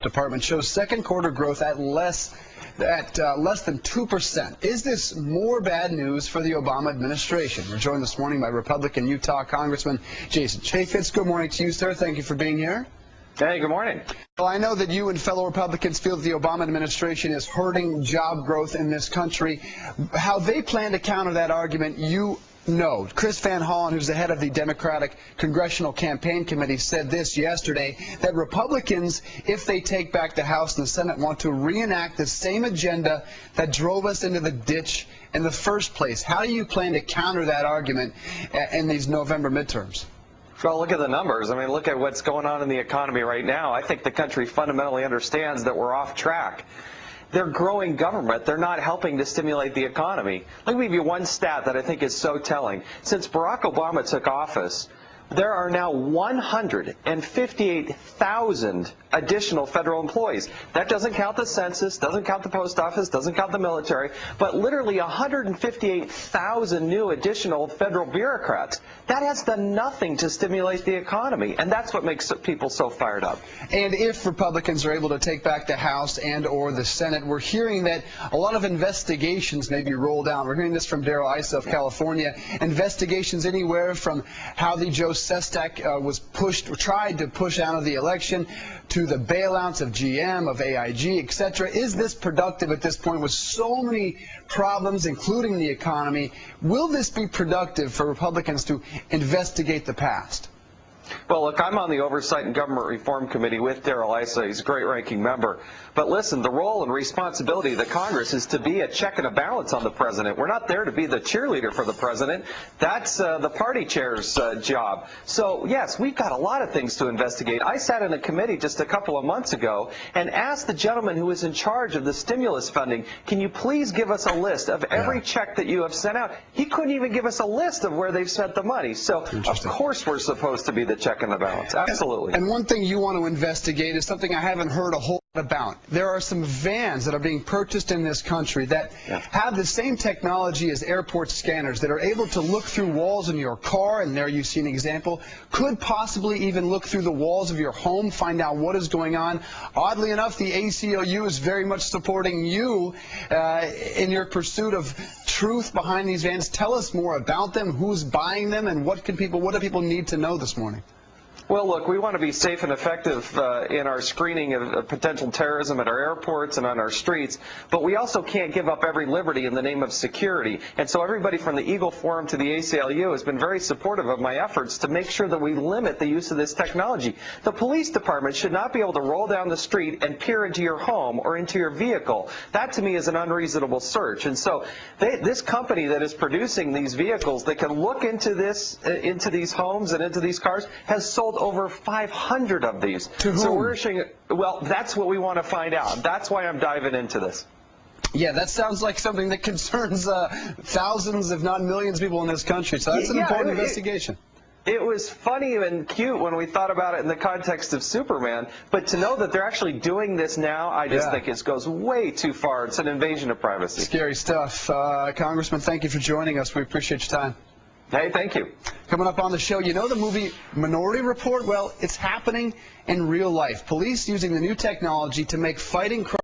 Department shows second quarter growth at less than 2%. Is this more bad news for the Obama administration? We're joined this morning by Republican Utah Congressman Jason Chaffetz. Good morning to you, sir. Thank you for being here. Hey, good morning. Well, I know that you and fellow Republicans feel that the Obama administration is hurting job growth in this country. How they plan to counter that argument, you know. Chris Van Hollen, who's the head of the Democratic Congressional Campaign Committee, said this yesterday, that Republicans, if they take back the House and the Senate, want to reenact the same agenda that drove us into the ditch in the first place. How do you plan to counter that argument in these November midterms? Well, look at the numbers. I mean, look at what's going on in the economy right now. I think the country fundamentally understands that we're off track. They're growing government. They're not helping to stimulate the economy. Let me give you one stat that I think is so telling. Since Barack Obama took office, there are now 158,000 additional federal employees. That doesn't count the census, doesn't count the post office, doesn't count the military, but literally 158,000 new additional federal bureaucrats. That has done nothing to stimulate the economy, and that's what makes people so fired up. And if Republicans are able to take back the House and or the Senate, we're hearing that a lot of investigations may be rolled out. We're hearing this from Darrell Issa of California. Investigations anywhere from how the Joe Sestak tried to push out of the election, to the bailouts of GM, of AIG, etc. Is this productive at this point with so many problems, including the economy? Will this be productive for Republicans to investigate the past? Well, look, I'm on the Oversight and Government Reform Committee with Darrell Issa. He's a great ranking member. But listen, the role and responsibility of the Congress is to be a check and a balance on the president. We're not there to be the cheerleader for the president. That's the party chair's job. So, yes, we've got a lot of things to investigate. I sat in a committee just a couple of months ago and asked the gentleman who was in charge of the stimulus funding, can you please give us a list of every check that you have sent out? He couldn't even give us a list of where they've spent the money. So, of course, we're supposed to be the check and the balance. Absolutely. And one thing you want to investigate is something I haven't heard a whole lot about. There are some vans that are being purchased in this country that have the same technology as airport scanners that are able to look through walls in your car, and there you see an example, could possibly even look through the walls of your home, find out what is going on. Oddly enough, the ACLU is very much supporting you in your pursuit of truth behind these vans. Tell us more about them, who's buying them, and what do people need to know this morning? Well, look, we want to be safe and effective in our screening of potential terrorism at our airports and on our streets, but we also can't give up every liberty in the name of security. And so everybody from the Eagle Forum to the ACLU has been very supportive of my efforts to make sure that we limit the use of this technology. The police department should not be able to roll down the street and peer into your home or into your vehicle. That, to me, is an unreasonable search. And so this company that is producing these vehicles that can look into these homes and into these cars has sold over 500 of these. To whom? So we're issuing, well, that's what we want to find out. That's why I'm diving into this. Yeah, that sounds like something that concerns thousands, if not millions, of people in this country. So that's an important investigation. It was funny and cute when we thought about it in the context of Superman, but to know that they're actually doing this now, I just think it goes way too far. It's an invasion of privacy. Scary stuff. Congressman, thank you for joining us. We appreciate your time. Hey, thank you. Coming up on the show, you know the movie Minority Report? Well, it's happening in real life. Police using the new technology to make fighting crime